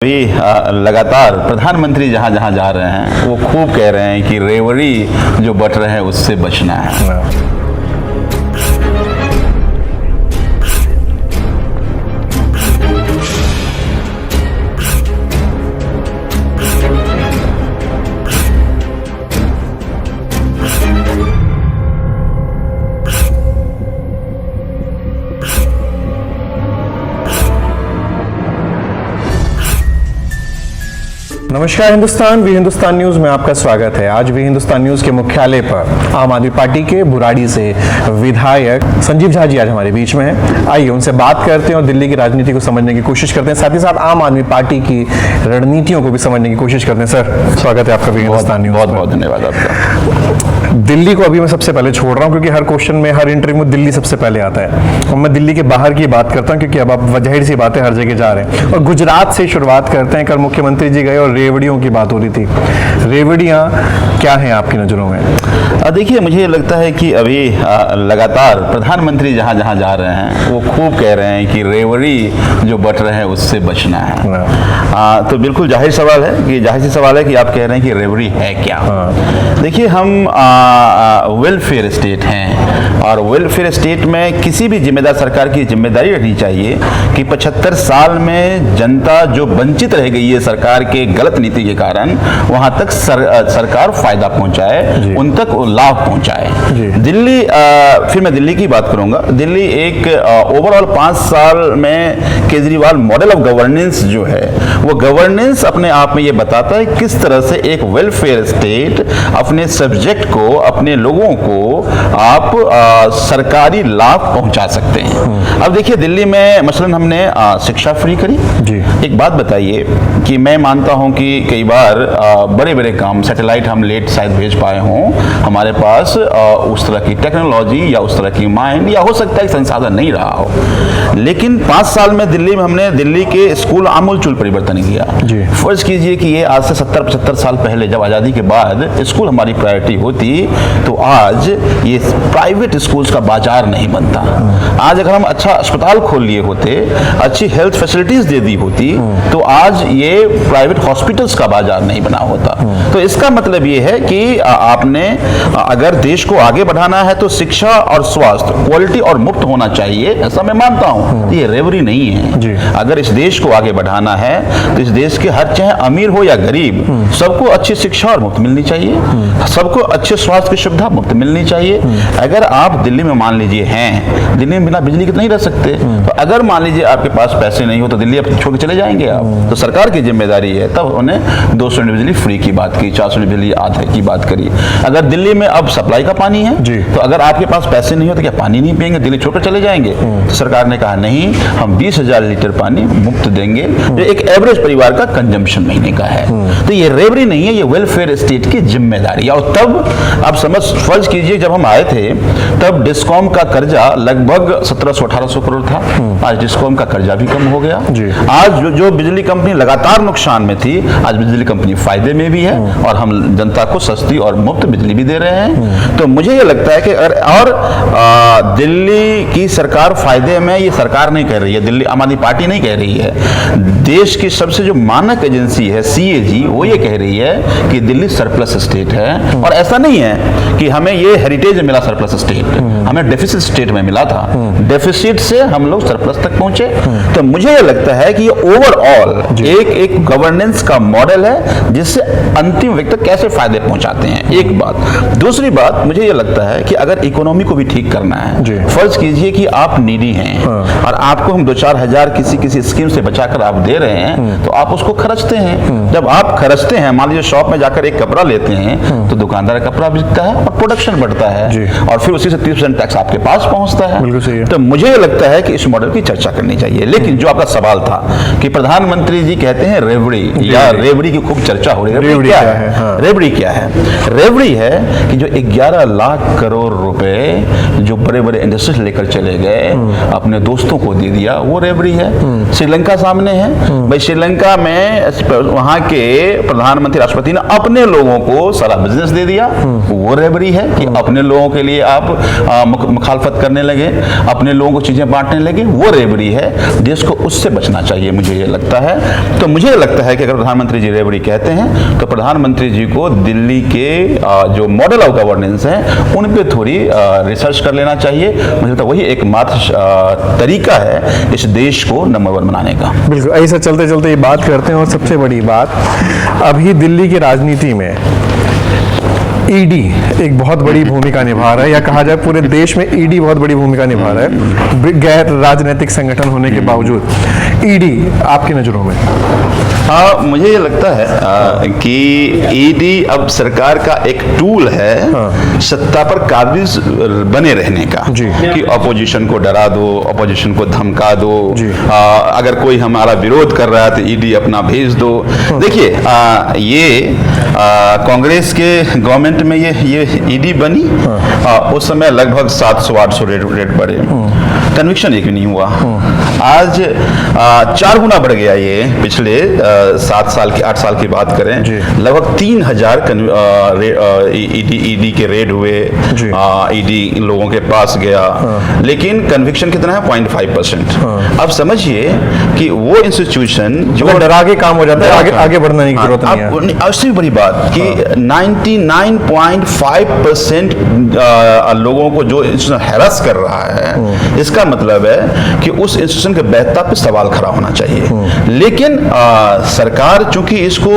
अभी लगातार प्रधानमंत्री जहां जहां जा रहे हैं वो खूब कह रहे हैं कि रेवड़ी जो बट रहे हैं उससे बचना है। नमस्कार हिंदुस्तान वी हिंदुस्तान न्यूज में आपका स्वागत है। आज भी हिंदुस्तान न्यूज के मुख्यालय पर आम आदमी पार्टी के बुराड़ी से विधायक संजीव झा जी आज हमारे बीच में हैं। आइए उनसे बात करते हैं और दिल्ली की राजनीति को समझने की कोशिश करते हैं, साथ ही साथ आम आदमी पार्टी की रणनीतियों को भी समझने की कोशिश करते हैं। सर, स्वागत है आपका भी हिंदुस्तान न्यूज। बहुत बहुत धन्यवाद आपका। दिल्ली को अभी मैं सबसे पहले छोड़ रहा हूँ क्योंकि हर क्वेश्चन में, हर इंटरव्यू में दिल्ली सबसे पहले आता है और मैं दिल्ली के बाहर की बात करता हूँ क्योंकि अब आप जाहिर सी बातें हर जगह जा रहे हैं। और गुजरात से शुरुआत करते हैं। कल मुख्यमंत्री जी गए और रेवड़ियों की बात हो रही थी। रेवड़ियाँ क्या हैं आपकी नज़रों में? देखिए, मुझे लगता है कि अभी लगातार प्रधानमंत्री जहां जहां जा रहे हैं वो खूब कह रहे हैं कि रेवड़ी जो बट रहे हैं उससे बचना है। तो बिल्कुल जाहिर सवाल है कि आप कह रहे हैं कि रेवड़ी है क्या। देखिए, हम वेलफेयर स्टेट हैं और वेलफेयर स्टेट में किसी भी जिम्मेदार सरकार की जिम्मेदारी रहनी चाहिए कि 75 साल में जनता जो वंचित रह गई है सरकार के गलत नीति के कारण, वहां तक सरकार फायदा पहुंचाए, उन तक लाभ पहुंचाए। दिल्ली, फिर मैं दिल्ली की बात करूंगा। दिल्ली एक ओवरऑल 5 साल में केजरीवाल मॉडल ऑफ गवर्नेंस जो है वो गवर्नेंस अपने आप में ये बताता है किस तरह से एक वेलफेयर स्टेट अपने सब्जेक्ट को, अपने लोगों को आप सरकारी लाभ पहुंचा सकते हैं। अब देखिए, दिल्ली में मसलन हमने शिक्षा फ्री करी जी। एक बात बताइए कि मैं मानता हूं कि कई बार बड़े बड़े काम सैटेलाइट हम लेट शायद भेज पाए हों, हमारे पास उस तरह की टेक्नोलॉजी या उस तरह की माइंड या हो सकता है संसाधन नहीं रहा हो, लेकिन 5 साल में दिल्ली में हमने दिल्ली के स्कूल आमूलचूल परिवर्तन किया। फर्ज कीजिए कि ये आज से 70-75 साल पहले जब आज़ादी के बाद स्कूल हमारी प्रायोरिटी होती तो आज ये प्राइवेट स्कूल्स का बाजार नहीं बनता। आज अगर हम अच्छा अस्पताल खोल लिए होते, अच्छी हेल्थ फैसिलिटीज दे दी होती तो आज ये प्राइवेट हॉस्पिटल्स का बाजार नहीं बना होता। तो इसका मतलब ये है कि आपने अगर देश को आगे बढ़ाना है तो शिक्षा और स्वास्थ्य क्वालिटी और मुफ्त होना चाहिए, ऐसा मैं मानता हूं। ये रेवड़ी नहीं है। अगर इस देश को आगे बढ़ाना है तो इस देश के हर, चाहे अमीर हो या गरीब, सबको अच्छी शिक्षा और मुफ्त मिलनी चाहिए, सबको अच्छे स्वास्थ्य की सुविधा मुफ्त मिलनी चाहिए। अगर आप दिल्ली में मान लीजिए हैं, दिल्ली में बिना बिजली के नहीं रह सकते, तो अगर मान लीजिए आपके पास पैसे नहीं हो तो दिल्ली आप छोड़ के चले जाएंगे आप, तो सरकार की जिम्मेदारी है। तब उन्हें 200 यूनिट बिजली फ्री की बात की, 400 यूनिट बिजली आधे की बात करी। अगर दिल्ली में अब सप्लाई का पानी है तो अगर आपके पास पैसे नहीं हो तो क्या पानी नहीं पिएंगे, दिल्ली छोड़कर चले जाएंगे? तो सरकार ने कहा नहीं, हम 20,000 लीटर पानी मुफ्त देंगे, जो एक एवरेज परिवार का कंजम्पशन महीने का है। तो ये रेवड़ी नहीं है, ये वेलफेयर स्टेट की जिम्मेदारी। और तब आप फर्ज कीजिए, जब हम आए थे तब डिस्कॉम का कर्जा लगभग 1700-1800 करोड़ था। आज डिस्कॉम का कर्जा भी कम हो गया। आज जो बिजली कंपनी लगातार नुकसान में थी, आज बिजली कंपनी फायदे में भी है और हम जनता को सस्ती और मुफ्त बिजली भी दे रहे हैं। तो मुझे ये लगता है कि दिल्ली की सरकार फायदे में, ये सरकार नहीं कह रही है, दिल्ली आम आदमी पार्टी नहीं कह रही है, देश की सबसे जो मानक एजेंसी है CAG, वो ये कह रही है कि दिल्ली सरप्लस स्टेट है। और ऐसा नहीं है कि हमें ये हेरिटेज मिला सरप्लस स्टेट, हमें डेफिसिट स्टेट में मिला था, डेफिसिट से हम लोग सरप्लस तक पहुंचे। तो मुझे ये लगता है कि ये ओवरऑल एक गवर्नेंस का मॉडल है जिससे अंतिम व्यक्ति तक कैसे फायदे पहुंचाते हैं। एक बात। दूसरी बात, मुझे ये लगता है कि अगर इकोनॉमी को भी ठीक करना है, फर्ज कीजिए कि आप नीडी हैं और आपको हम 2-4 हजार किसी स्कीम से बचाकर आप दे रहे हैं, तो आप उसको खर्चते हैं। जब आप खर्चते हैं, मान लीजिए शॉप में जाकर एक कपड़ा लेते हैं तो दुकानदार कपड़ा बिकता है और प्रोडक्शन बढ़ता है और फिर उसी से 30% टैक्स आपके पास पहुंचता है। तो मुझे ये लगता है कि इस मॉडल की चर्चा करनी चाहिए। लेकिन जो आपका सवाल था कि प्रधानमंत्री जी कहते हैं रेवड़ी, या रेवड़ी की खूब चर्चा हो रही है। रेवड़ी क्या है? रेवड़ी क्या है? रेवड़ी है कि जो 11 लाख करोड़ रुपए जो बड़े बड़े इंडस्ट्री लेकर चले गए, अपने दोस्तों को दे दिया, वो रेवड़ी है। श्रीलंका सामने है भाई, श्रीलंका में वहां के प्रधानमंत्री राष्ट्रपति ने अपने लोगों को सारा बिजनेस दे दिया वो रेवरी है कि अपने लोगों के लिए आप मुखालफत करने लगे, अपने लोगों को चीजें बांटने लगे, वो रेवरी है। देश को उससे बचना चाहिए, मुझे ये लगता है। तो मुझे लगता है कि अगर प्रधानमंत्री जी रेवरी कहते हैं तो प्रधानमंत्री जी को दिल्ली के जो मॉडल ऑफ गवर्नेंस हैं उन पे थोड़ी रिसर्च कर लेना चाहिए। मुझे लगता है वही एकमात्र तरीका है इस देश को नंबर 1 बनाने का। बिल्कुल, ऐसे चलते चलते ये बात करते हैं। और सबसे बड़ी बात, अभी दिल्ली की राजनीति में ईडी एक बहुत बड़ी भूमिका निभा रहा है, या कहा जाए पूरे देश में ईडी बहुत बड़ी भूमिका निभा रहा है, गैर राजनीतिक संगठन होने के बावजूद। ईडी आपकी नज़रों में? हाँ, मुझे ये लगता है कि ईडी अब सरकार का एक टूल है सत्ता पर काबिज बने रहने का, कि अपोजिशन को डरा दो, अपोजिशन को धमका दो, अगर कोई हमारा विरोध कर रहा है तो ईडी अपना भेज दो। देखिए, ये कांग्रेस के गवर्नमेंट में ये ईडी बनी, उस समय लगभग 700-800 रेट बढ़े, कन्विक्शन एक भी नहीं हुआ। आज 4 गुना बढ़ गया ये, पिछले 7 साल की 8 साल की बात करें, लगभग 3000 ईडी के रेड हुए, ईडी इन लोगों के पास गया, लेकिन कन्विक्शन कितना है? 0.5%। अब समझिए कि वो इंस्टीट्यूशन जो डरा के काम हो जाता है, आगे बढ़ने की जरूरत नहीं है। उससे बड़ी बात कि 99.5% लोगों को जो इंस्टीट्यूशन हैरास कर रहा है, इसका मतलब है कि उस इंस्टीट्यूशन के वैधता पे सवाल खड़ा होना चाहिए। लेकिन सरकार चूंकि इसको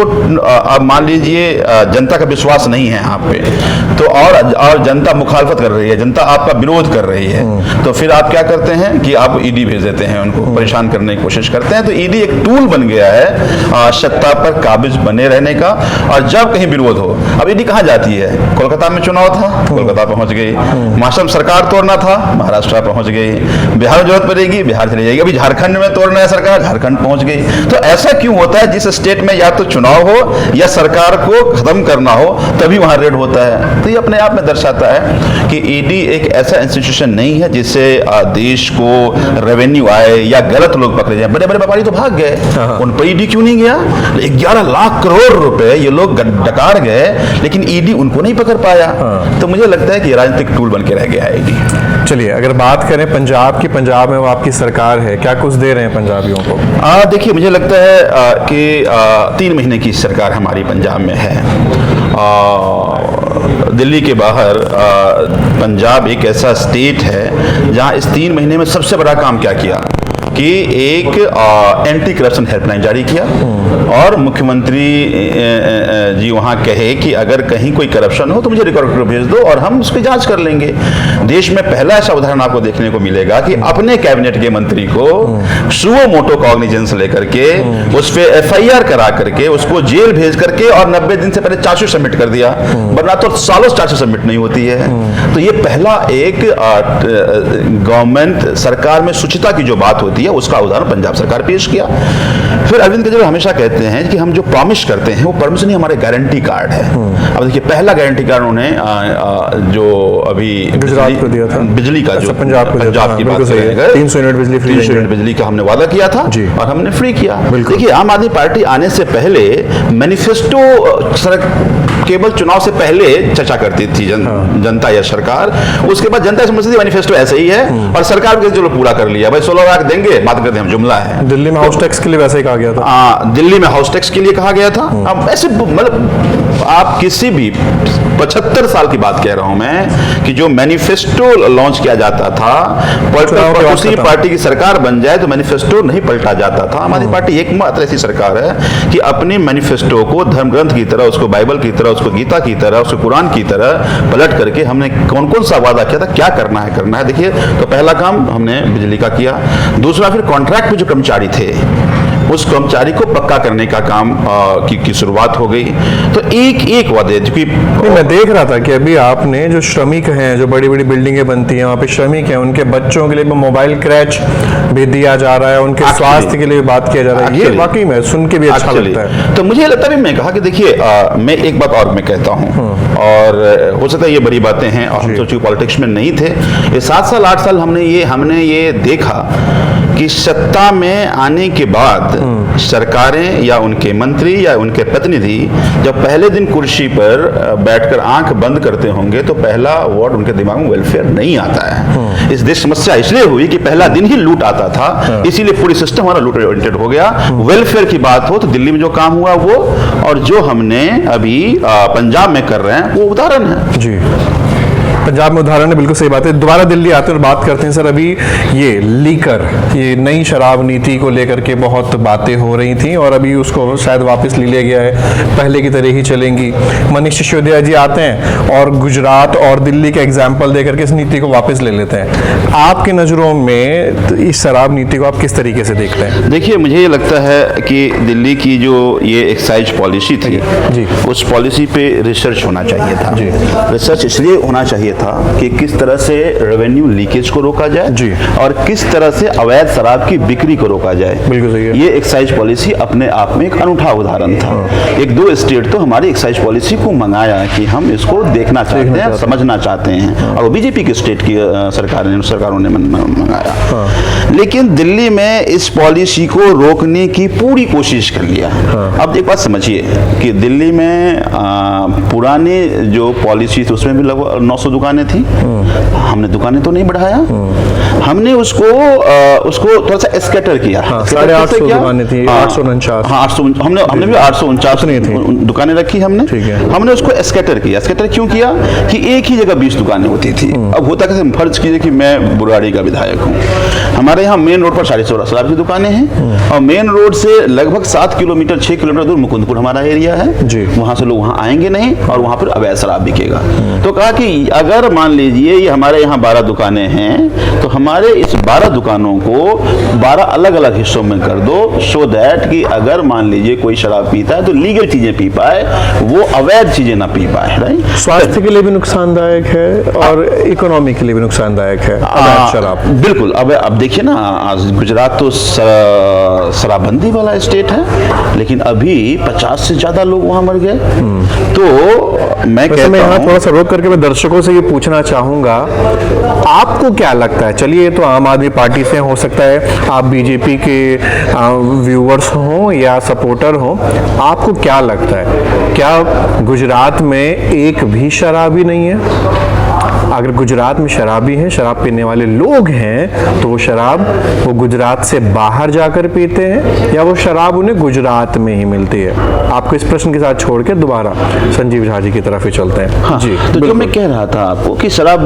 अब मान लीजिए जनता का विश्वास नहीं है यहाँ पे, तो और जनता मुखालफत कर रही है, जनता आपका विरोध कर रही है, तो फिर आप क्या करते हैं कि आप ईडी भेज देते हैं, उनको परेशान करने की कोशिश करते हैं। तो ईडी एक टूल बन गया है सत्ता पर काबिज बने रहने का। और जब कहीं विरोध हो, अब ईडी कहाँ जाती है? कोलकाता में चुनाव था, कोलकाता पहुंच गई। महाराष्ट्र में सरकार तोड़ना था, महाराष्ट्र पहुंच गई। बिहार में जरूरत पड़ेगी, बिहार चली जाएगी। अभी झारखंड में तोड़ना है सरकार, झारखंड पहुंच गई। तो ऐसा क्यों होता है? जिस स्टेट में या तो चुनाव हो या सरकार को खत्म करना हो, तभी वहां रेड होता है। तो ये अपने आप में दर्शाता है कि ईडी एक ऐसा इंस्टीट्यूशन नहीं है जिससे देश को रेवेन्यू आए या गलत लोग पकड़े जाए। बड़े बड़े व्यापारी तो भाग गए, उन पर ईडी क्यों नहीं गया? 11 लाख करोड़ रुपए ये लोग डकार गए, लेकिन ईडी उनको नहीं पकड़ पाया। तो मुझे लगता है कि राजनीतिक टूल बन के रह गया है ईडी। चलिए, अगर बात करें पंजाब की, पंजाब में वो आपकी सरकार है, क्या कुछ दे रहे हैं पंजाबियों को? देखिए, मुझे लगता है कि 3 महीने की सरकार हमारी पंजाब में है। दिल्ली के बाहर पंजाब एक ऐसा स्टेट है जहां इस 3 महीने में सबसे बड़ा काम क्या किया कि एक एंटी करप्शन हेल्पलाइन जारी किया, और मुख्यमंत्री जी वहां कहे कि अगर कहीं कोई करप्शन हो तो मुझे रिकॉर्ड भेज दो और हम उसकी जांच कर लेंगे। देश में पहला ऐसा उदाहरण आपको देखने को मिलेगा कि अपने कैबिनेट के मंत्री को सुओ मोटो कॉग्निजेंस लेकर के उस पर FIR करा करके उसको जेल भेज करके और 90 दिन से पहले चार्जशीट सबमिट कर दिया, वरना तो सालों चार्जशीट सबमिट नहीं होती है। तो ये पहला एक गवर्नमेंट सरकार में शुचिता की जो बात होती है उसका उदाहरण पंजाब सरकार पेश किया। फिर अरविंद केजरीवाल हमेशा कहते हैं कि हम जो प्रॉमिस करते हैं वो प्रॉमिस नहीं, हमारे गारंटी कार्ड है। अब देखिए, पहला गारंटी कार्ड उन्होंने जो अभी गुजरात को दिया था, बिजली का, जो पंजाब की बात करेंगे, 300 यूनिट बिजली फ्री, 300 यूनिट बिजली का हमने वादा किया था और हमने फ्री किया। देखिए, आम आदमी पार्टी आने से पहले मैनिफेस्टो केवल चुनाव से पहले चर्चा करती थी जनता या सरकार, उसके बाद जनता समझती थी मैनिफेस्टो ऐसे ही है और सरकार के चलो पूरा कर लिया, भाई 16 लाख देंगे, बात करते हैं हम, जुमला है। दिल्ली में हाउस टैक्स के लिए वैसे ही कहा गया था। दिल्ली में हाउस टैक्स के लिए कहा गया था। अब ऐसे मतलब आप किसी भी 75 साल की बात कह रहा हूं मैं कि जो मैनिफेस्टो लॉन्च किया जाता था, उसी पार्टी की सरकार बन जाए तो मैनिफेस्टो नहीं पलटा जाता था। हमारी पार्टी एकमात्र ऐसी सरकार है कि अपने मैनिफेस्टो को धर्म ग्रंथ की तरह, उसको बाइबल की तरह, उसको गीता की तरह, उसको कुरान की तरह पलट करके हमने कौन कौन सा वादा किया था, क्या करना है। देखिए, तो पहला काम हमने बिजली का किया। दूसरा, फिर कॉन्ट्रैक्ट में जो कर्मचारी थे उस कर्मचारी को पक्का करने का काम की शुरुआत हो गई। तो एक वादे, मैं देख रहा था कि अभी आपने जो श्रमिक हैं, जो बड़ी बड़ी बिल्डिंगें बनती हैं वहाँ पे श्रमिक हैं, उनके बच्चों के लिए मोबाइल क्रैच भी दिया जा रहा है, उनके स्वास्थ्य के लिए बात किया जा रहा है। ये वाकई में सुन के भी अच्छा लगता है। तो मुझे लगता है, मैं कहा कि देखिए, मैं एक बात और मैं कहता हूँ, और हो सकता है ये बड़ी बातें हैं और हम सोचिए पॉलिटिक्स में नहीं थे, ये 7 साल 8 साल हमने ये देखा कि सत्ता में आने के बाद सरकारें या उनके मंत्री या उनके प्रतिनिधि जब पहले दिन कुर्सी पर बैठकर आंख बंद करते होंगे तो पहला वर्ड उनके दिमाग में वेलफेयर नहीं आता है। इस देश समस्या इसलिए हुई कि पहला दिन ही लूट आता था, इसीलिए पूरी सिस्टम हमारा लूट ओरिएंटेड हो गया। वेलफेयर की बात हो तो दिल्ली में जो काम हुआ वो, और जो हमने अभी पंजाब में कर रहे हैं वो उदाहरण है। जी, पंजाब में उदाहरण है, बिल्कुल सही बात है। दोबारा दिल्ली आते हैं और बात करते हैं सर। अभी ये लीकर, ये नई शराब नीति को लेकर के बहुत बातें हो रही थी और अभी उसको शायद वापस ले लिया गया है, पहले की तरह ही चलेंगी। मनीष सिसोदिया जी आते हैं और गुजरात और दिल्ली का एग्जाम्पल देकर के इस नीति को वापस ले लेते हैं। आपकी नज़रों में इस शराब नीति को आप किस तरीके से देखते हैं? देखिए, मुझे ये लगता है कि दिल्ली की जो ये एक्साइज पॉलिसी थी जी, उस पॉलिसी पे रिसर्च होना चाहिए था। जी, रिसर्च इसलिए होना चाहिए था कि किस तरह से रेवेन्यू लीकेज को रोका जाए जी, और किस तरह से अवैध शराब की बिक्री को रोका जाए। बिल्कुल सही है। ये एक्साइज पॉलिसी अपने आप में एक अनूठा उदाहरण था। एक दो स्टेट तो हमारी एक्साइज पॉलिसी को मंगाया कि हम इसको देखना चाहते हैं, समझना चाहते हैं, और वो बीजेपी की स्टेट की सरकारों ने मंगाया। लेकिन दिल्ली में इस पॉलिसी को रोकने की पूरी कोशिश कर लिया। अब एक बात समझिए कि दिल्ली में पुरानी जो पॉलिसी थी उसमें भी लगभग 900 दुकानें थी। हमने दुकानें तो नहीं बढ़ाया, हमने उसको थोड़ा सा स्कैटर किया। 850 दुकानें थी, 849। हाँ, 800, हमने भी 849 दुकानें रखी हमने। ठीक है। हमने उसको स्कैटर किया। स्कैटर क्यों किया कि एक ही जगह 20 दुकानें होती थी। अब होता कैसे, फर्ज कीजिए कि मैं बुराड़ी का विधायक हूँ, हमारे यहाँ मेन रोड पर 450 शराब की दुकानें हैं और मेन रोड से लगभग 7 किलोमीटर 6 किलोमीटर दूर मुकुंदपुर हमारा एरिया है जी। वहाँ से लोग वहाँ आएंगे नहीं और वहाँ पर अवैध शराब बिकेगा। तो कहा कि अगर मान लीजिए ये हमारे यहाँ 12 दुकानें हैं तो हमारे इस 12 दुकानों को 12 अलग अलग हिस्सों में कर दो, सो दैट कि अगर मान लीजिए कोई शराब पीता है तो लीगल चीजें पी पाए, वो अवैध चीजें ना पी पाए। राइट, स्वास्थ्य के लिए भी नुकसानदायक है और इकोनॉमी के लिए भी नुकसानदायक है अवैध शराब। बिल्कुल। अब देखिए ना, आज गुजरात तो शराबबंदी वाला स्टेट है, लेकिन अभी 50 से ज्यादा लोग वहां मर गए। तो मैं कहता हूं, थोड़ा सा रोक करके मैं दर्शकों से ये पूछना चाहूंगा, आपको क्या लगता है? चलिए, तो आम आदमी पार्टी से हो सकता है आप बीजेपी के व्यूअर्स हों या सपोर्टर हों, आपको क्या लगता है, क्या गुजरात में एक भी शराबी नहीं है? अगर गुजरात में शराबी हैं, शराब पीने वाले लोग हैं, तो वो शराब वो गुजरात से बाहर जाकर पीते हैं या वो शराब उन्हें गुजरात में ही मिलती है? आपको इस प्रश्न के साथ छोड़ के दोबारा संजीव झा जी की तरफ ही चलते हैं। हाँ, जी, तो जो मैं कह रहा था आपको कि शराब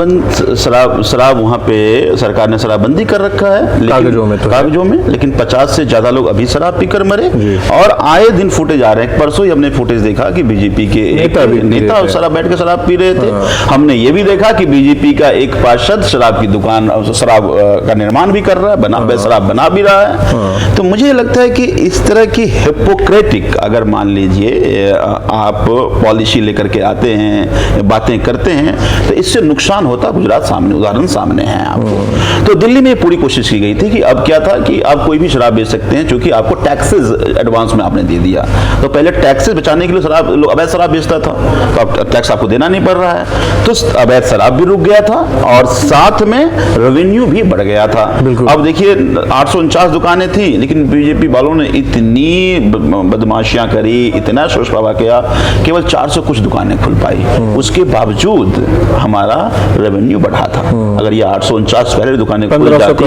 वहाँ पे सरकार ने शराबबंदी कर रखा है कागजों में, लेकिन 50 से ज्यादा लोग अभी शराब पीकर मरे और आए दिन फुटेज आ रहे हैं। परसों ही हमने फुटेज देखा कि बीजेपी के एक नेता शराब बैठ के शराब पी रहे थे। हमने ये भी देखा कि बीजेपी का एक पार्षद शराब की दुकान, शराब का निर्माण भी कर रहा है, शराब बना भी रहा है। तो मुझे लगता है कि इस तरह की हिपोक्रेटिक, अगर मान लीजिए आप पॉलिसी लेकर के आते हैं, बातें करते हैं, तो इससे नुकसान होता। गुजरात सामने, उदाहरण सामने है आपको। तो दिल्ली में पूरी कोशिश की गई थी कि अब क्या था कि आप कोई भी शराब बेच सकते हैं, क्योंकि आपको टैक्सेस एडवांस में आपने दे दिया। तो पहले टैक्सेस बचाने के लिए अवैध शराब बेचता था, तो अब टैक्स आपको देना नहीं पड़ रहा है, तो अवैध शराब भी रुक गया था और साथ में रेवेन्यू भी बढ़ गया था। अब देखिए, 849 दुकानें थी, लेकिन बीजेपी वालों ने इतनी बदमाशियां करी, इतना शोर शराबा किया, केवल 400 कुछ दुकानें खुल पाई। उसके बावजूद हमारा रेवेन्यू बढ़ा था। अगर ये 849 पहले दुकानें खुल जाती,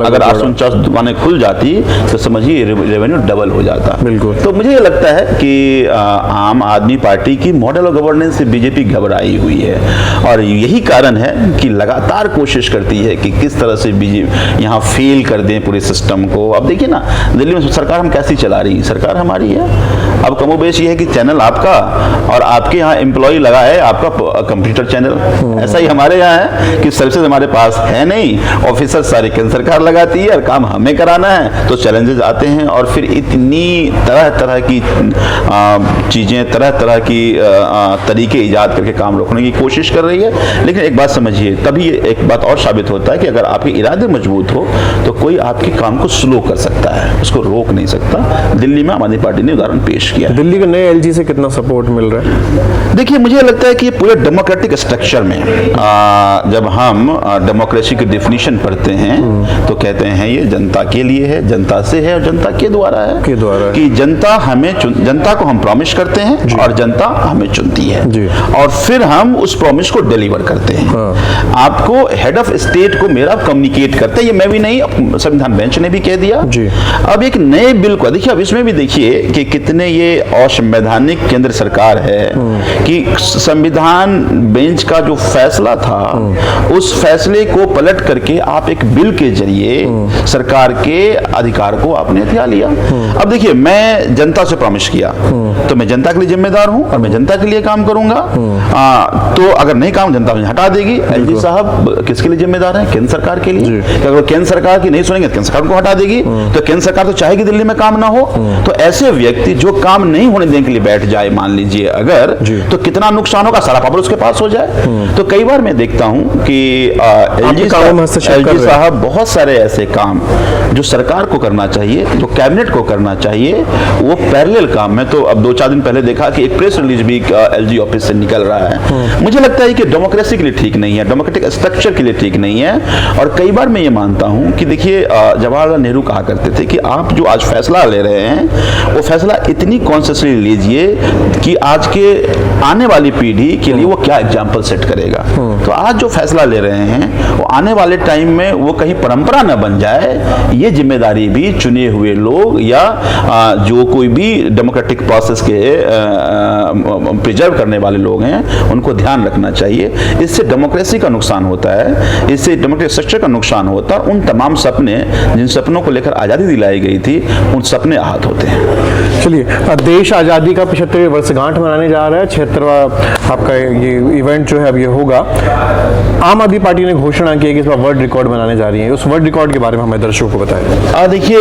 अगर 849 दुकानें खुल जाती तो समझिए रेवेन्यू डबल हो जाता। तो मुझे ये लगता है कि आम आदमी पार्टी की मॉडल ऑफ गवर्नेंस से बीजेपी घबराई हुई है और यही कारण है कि लगातार कोशिश करती है कि किस तरह से बीजेपी यहाँ फेल कर दें पूरे सिस्टम को। अब देखिए ना, दिल्ली में सरकार हम कैसी चला रही है, सरकार हमारी है। अब कमोबेश ये है कि चैनल आपका और आपके यहाँ एम्प्लॉय लगा है आपका कंप्यूटर चैनल। ऐसा ही हमारे यहाँ है कि सर्विसेज हमारे पास है नहीं, ऑफिसर सारे केंद्र सरकार लगाती है और काम हमें कराना है, तो चैलेंजेस आते हैं और फिर इतनी तरह तरह की चीज़ें, तरह तरह की तरीके ईजाद करके काम रोकने की कोशिश कर रही है। लेकिन एक बात समझिए, तभी एक बात और साबित होता है कि अगर आपके इरादे मजबूत हो तो कोई आपके काम को स्लो कर सकता है, उसको रोक नहीं सकता। दिल्ली में आम आदमी पार्टी ने उदाहरण पेश किया। दिल्ली के नए एलजी से कितना सपोर्ट मिल रहा है? देखिए, मुझे लगता है कि पूरे डेमोक्रेटिक स्ट्रक्चर में जब हम डेमोक्रेसी की डेफिनेशन पढ़ते हैं तो कहते हैं ये जनता के लिए है, जनता से है और जनता के द्वारा है। कि जनता को हम प्रॉमिस करते हैं और जनता हमें चुनती है जी। और फिर हम उस प्रॉमिस को डिलीवर करते हैं। आपको हेड ऑफ स्टेट को मेरा कम्युनिकेट करते हैं, ये मैं भी नहीं, संविधान बेंच ने भी कह दिया जी। अब एक नए बिल को देखिए, अब इसमें भी देखिए कि कितने ये असंवैधानिक केंद्र सरकार है कि संविधान बेंच का जो फैसला था उस फैसले को पलट करके आप एक बिल के जरिए सरकार के अधिकार को आपने हथिया लिया। अब देखिए, मैं जनता से प्रॉमिस किया तो मैं जनता के लिए जिम्मेदार हूं और मैं जनता के लिए काम करूंगा। तो अगर नहीं काम जनता मुझे हटा देगी। एलजी साहब किसके लिए जिम्मेदार हैं? केंद्र सरकार के लिए। अगर केंद्र सरकार की नहीं सुनेंगे तो केंद्र सरकार को हटा देगी। तो केंद्र सरकार तो चाहेगी दिल्ली में काम ना हो। तो ऐसे व्यक्ति जो काम नहीं होने देने के लिए बैठ जाए, मान लीजिए अगर, तो कितना नुकसान होगा, सारा पावर उसके पास हो जाए। तो कई बार मैं देखता हूं कि एलजी साहब बहुत सारे ऐसे काम जो सरकार को करना चाहिए, जो कैबिनेट को करना चाहिए, वो पैरेलल काम में। तो अब 2-4 दिन पहले देखा कि एक प्रेस रिलीज भी एलजी ऑफिस से निकल रहा है। मुझे लगता है कि डेमोक्रेसी के लिए ठीक नहीं है, डेमोक्रेटिक स्ट्रक्चर के लिए ठीक नहीं है। और कई बार मैं ये मानता हूं कि देखिए, जवाहरलाल नेहरू कहा करते थे कि आप जो आज फैसला ले रहे हैं वो फैसला इतनी कॉन्शियसली लीजिए कि आज के आने वाली पीढ़ी के लिए वो क्या एग्जाम्पल सेट करेगा। तो आज जो फैसला ले रहे हैं वो आने वाले टाइम में वो कहीं परंपरा न बन जाए, ये जिम्मेदारी भी चुने हुए लोग या जो कोई भी डेमोक्रेटिक प्रोसेस के प्रिजर्व करने वाले लोग हैं उनको ध्यान रखना चाहिए। इससे डेमोक्रेसी का नुकसान होता है, इससे डेमोक्रेटिक स्ट्रक्चर का नुकसान होता है। उन तमाम सपने जिन सपनों को लेकर आज़ादी दिलाई गई थी उन सपने आहत होते हैं। चलिए, देश आज़ादी का 75वें वर्षगांठ मनाने जा रहा है। 76वां आपका ये इवेंट जो है अब ये होगा। आम आदमी पार्टी ने घोषणा की है कि इस बार वर्ल्ड रिकॉर्ड बनाने जा रही है। उस वर्ल्ड रिकॉर्ड के बारे में हमें दर्शकों को बताएं। देखिए,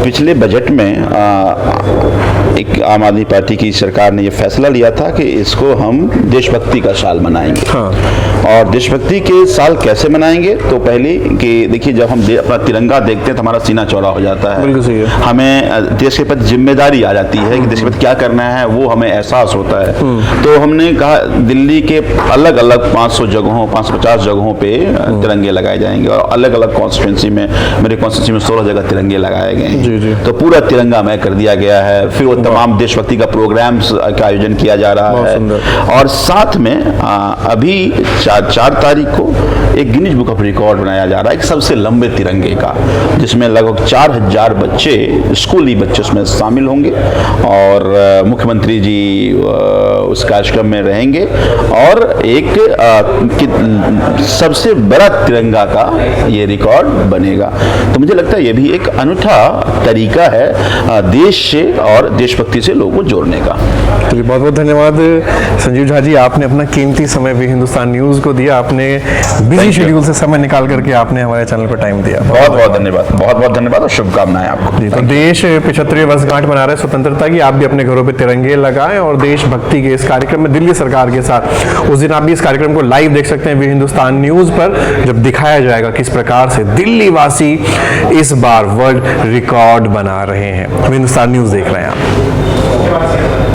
पिछले बजट में एक आम आदमी पार्टी की सरकार ने यह फैसला लिया था कि इसको हम देशभक्ति का साल मनाएंगे। और देशभक्ति के साल कैसे मनाएंगे? तो पहले कि देखिए, जब हम अपना तिरंगा देखते हैं तो हमारा सीना चौड़ा हो जाता है। बिल्कुल सही है। हमें देश के प्रति जिम्मेदारी आ जाती है कि देश के प्रति क्या करना है, वो हमें एहसास होता है। तो हमने कहा दिल्ली के अलग अलग 500 जगहों 550 जगहों पे तिरंगे लगाए जाएंगे और अलग अलग कॉन्स्टिट्यूंसी में, मेरे कॉन्स्टिट्यूंसी में 16 जगह तिरंगे लगाए गए हैं। तो पूरा तिरंगामय कर दिया गया है। फिर वो तमाम देशभक्ति का प्रोग्राम्स का आयोजन किया जा रहा है। और साथ में अभी 4 तारीख को एक गिनीज बुक ऑफ रिकॉर्ड बनाया जा रहा है, एक सबसे लंबे तिरंगे का, जिसमें लगभग 4000 बच्चे, स्कूली बच्चे उसमें शामिल होंगे और मुख्यमंत्री जी उस कार्यक्रम में रहेंगे और एक सबसे बड़ा तिरंगा का ये रिकॉर्ड बनेगा। तो मुझे लगता है ये भी एक अनूठा तरीका है देश से और देशभक्ति से लोगों को जोड़ने का। चलिए, बहुत बहुत धन्यवाद संजीव झा जी, आपने अपना कीमती समय भी हिंदुस्तान न्यूज़ को दिया। आपने बिजी शेड्यूल से समय निकाल करके आपने हमारे चैनल पर टाइम दिया। बहुत बहुत धन्यवाद, बहुत बहुत धन्यवाद और शुभकामनाएं आपको। जी, तो देश 75वें वर्षगांठ मना रहे स्वतंत्रता की। आप भी अपने घरों पे तिरंगे लगाएं और देशभक्ति के इस कार्यक्रम में दिल्ली सरकार के साथ उस दिन आप भी इस कार्यक्रम को लाइव देख सकते हैं वी हिंदुस्तान न्यूज़ पर, जब दिखाया जाएगा किस प्रकार से दिल्ली वासी इस बार वर्ल्ड रिकॉर्ड बना रहे हैं। हिंदुस्तान न्यूज़ देख रहे हैं आप।